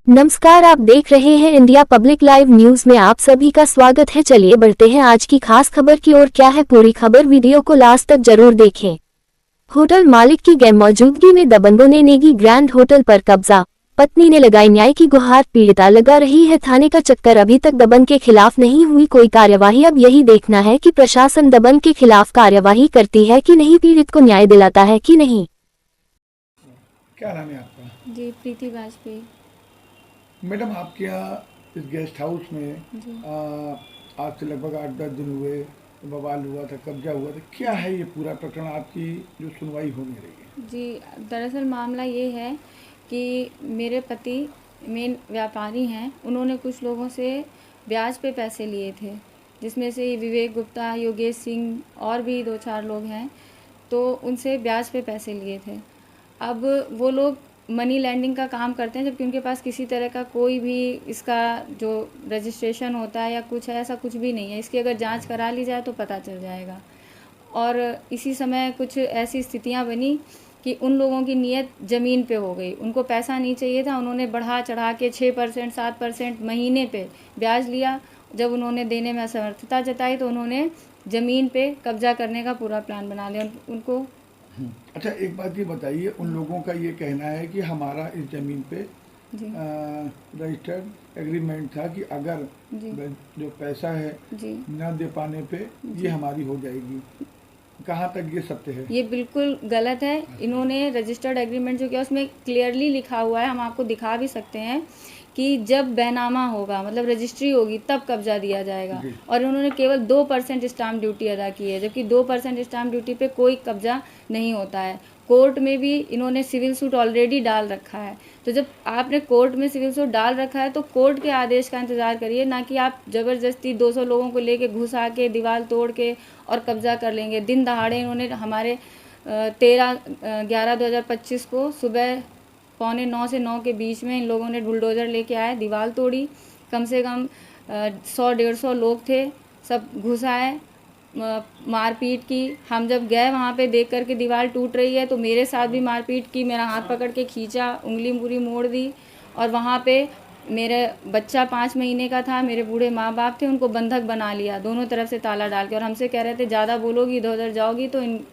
नमस्कार, आप देख रहे हैं इंडिया पब्लिक लाइव न्यूज में आप सभी का स्वागत है। चलिए बढ़ते हैं आज की खास खबर की ओर। क्या है पूरी खबर, वीडियो को लास्ट तक जरूर देखें। होटल मालिक की गैरमौजूदगी में दबंगों ने नेगी ग्रैंड होटल पर कब्जा, पत्नी ने लगाई न्याय की गुहार, पीड़िता लगा रही है थाने का चक्कर। अभी तक दबंग के खिलाफ नहीं हुई कोई कार्यवाही। अब यही देखना है कि प्रशासन दबंग के खिलाफ कार्यवाही करती है कि नहीं, पीड़ित को न्याय दिलाता है कि नहीं। क्या नाम है आपका? जी, प्रीति वाजपेयी। मैडम, आपके यहाँ इस गेस्ट हाउस में आज से लगभग 8-10 दिन हुए, बवाल हुआ था, कब्जा हुआ था। क्या है ये पूरा प्रकरण, आपकी जो सुनवाई हो नहीं रही है? जी, दरअसल मामला ये है कि मेरे पति मेन व्यापारी हैं। उन्होंने कुछ लोगों से ब्याज पे पैसे लिए थे, जिसमें से विवेक गुप्ता, योगेश सिंह और भी 2-4 लोग हैं। तो उनसे ब्याज पे पैसे लिए थे। अब वो लोग मनी लैंडिंग का काम करते हैं, जबकि उनके पास किसी तरह का कोई भी इसका जो रजिस्ट्रेशन होता है या कुछ है, ऐसा कुछ भी नहीं है। इसकी अगर जांच करा ली जाए तो पता चल जाएगा। और इसी समय कुछ ऐसी स्थितियां बनी कि उन लोगों की नीयत ज़मीन पे हो गई। उनको पैसा नहीं चाहिए था, उन्होंने बढ़ा चढ़ा के 6% 7% महीने पे ब्याज लिया। जब उन्होंने देने में असमर्थता जताई तो उन्होंने ज़मीन पे कब्जा करने का पूरा प्लान बना लिया। उनको अच्छा, एक बात ये बताइए, उन लोगों का ये कहना है कि हमारा इस जमीन पे जी रजिस्टर्ड एग्रीमेंट था कि अगर जी जो पैसा है जी न दे पाने पे ये हमारी हो जाएगी। कहाँ तक ये सत्य है? ये बिल्कुल गलत है। इन्होंने रजिस्टर्ड एग्रीमेंट जो किया उसमें क्लियरली लिखा हुआ है, हम आपको दिखा भी सकते हैं कि जब बैनामा होगा, मतलब रजिस्ट्री होगी, तब कब्जा दिया जाएगा। और इन्होंने केवल 2% स्टाम्प ड्यूटी अदा की है, जबकि 2% स्टाम्प ड्यूटी पे कोई कब्जा नहीं होता है। कोर्ट में भी इन्होंने सिविल सूट ऑलरेडी डाल रखा है। तो जब आपने कोर्ट में सिविल सूट डाल रखा है तो कोर्ट के आदेश का इंतज़ार करिए, ना कि आप ज़बरदस्ती 200 लोगों को लेके घुसा के दीवार तोड़ के और कब्जा कर लेंगे। दिन दहाड़े इन्होंने हमारे 13/11/2025 को सुबह 8:45 से 9 के बीच में इन लोगों ने बुलडोज़र लेके आए, दीवार तोड़ी। कम से कम 100-150 लोग थे, सब घुस आए, मारपीट की। हम जब गए वहाँ पे देख कर के दीवार टूट रही है तो मेरे साथ भी मारपीट की, मेरा हाथ पकड़ के खींचा, उंगली पूरी मोड़ दी। और वहाँ पे मेरे बच्चा 5 महीने का था, मेरे बूढ़े माँ बाप थे, उनको बंधक बना लिया दोनों तरफ से ताला डाल के। और हमसे कह रहे थे ज़्यादा बोलोगी, इधर उधर जाओगी तो इन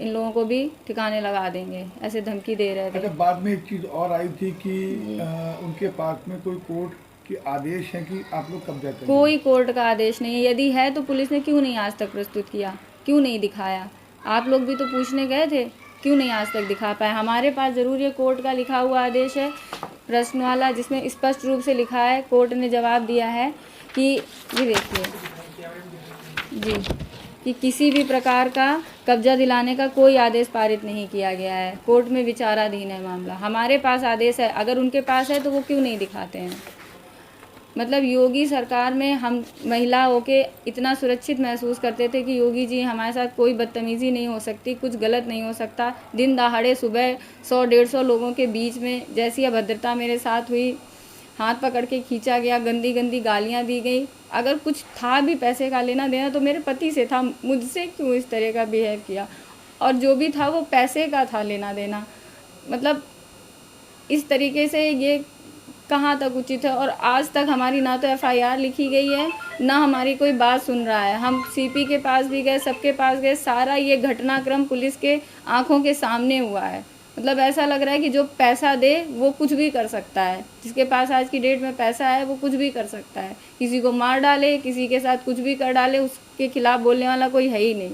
लोगों को भी ठिकाने लगा देंगे, ऐसे धमकी दे रहे थे। अच्छा, बाद में एक चीज़ और आई थी कि उनके पास में कोई कोर्ट के आदेश है कि आप लोग कब्जा करें। कोई कोर्ट का आदेश नहीं है। यदि है तो पुलिस ने क्यों नहीं आज तक प्रस्तुत किया, क्यों नहीं दिखाया? आप लोग भी तो पूछने गए थे, क्यों नहीं आज तक दिखा पाए? हमारे पास ज़रूर ये कोर्ट का लिखा हुआ आदेश है, प्रश्न वाला, जिसमें स्पष्ट रूप से लिखा है, कोर्ट ने जवाब दिया है कि ये देखिए जी, कि किसी भी प्रकार का कब्जा दिलाने का कोई आदेश पारित नहीं किया गया है। कोर्ट में विचाराधीन है मामला। हमारे पास आदेश है, अगर उनके पास है तो वो क्यों नहीं दिखाते हैं? मतलब योगी सरकार में हम महिला होके इतना सुरक्षित महसूस करते थे कि योगी जी हमारे साथ कोई बदतमीज़ी नहीं हो सकती, कुछ गलत नहीं हो सकता। दिन दहाड़े सुबह 100-150 लोगों के बीच में जैसी अभद्रता मेरे साथ हुई, हाथ पकड़ के खींचा गया, गंदी गंदी गालियाँ दी गई। अगर कुछ था भी पैसे का लेना देना तो मेरे पति से था, मुझसे क्यों इस तरह का बिहेव किया? और जो भी था वो पैसे का था लेना देना। मतलब इस तरीके से ये कहाँ तक उचित है? और आज तक हमारी ना तो एफआईआर लिखी गई है, ना हमारी कोई बात सुन रहा है। हम सीपी के पास भी गए, सबके पास गए, सारा ये घटनाक्रम पुलिस के आंखों के सामने हुआ है। मतलब ऐसा लग रहा है कि जो पैसा दे वो कुछ भी कर सकता है। जिसके पास आज की डेट में पैसा है वो कुछ भी कर सकता है, किसी को मार डाले, किसी के साथ कुछ भी कर डाले, उसके खिलाफ बोलने वाला कोई है ही नहीं।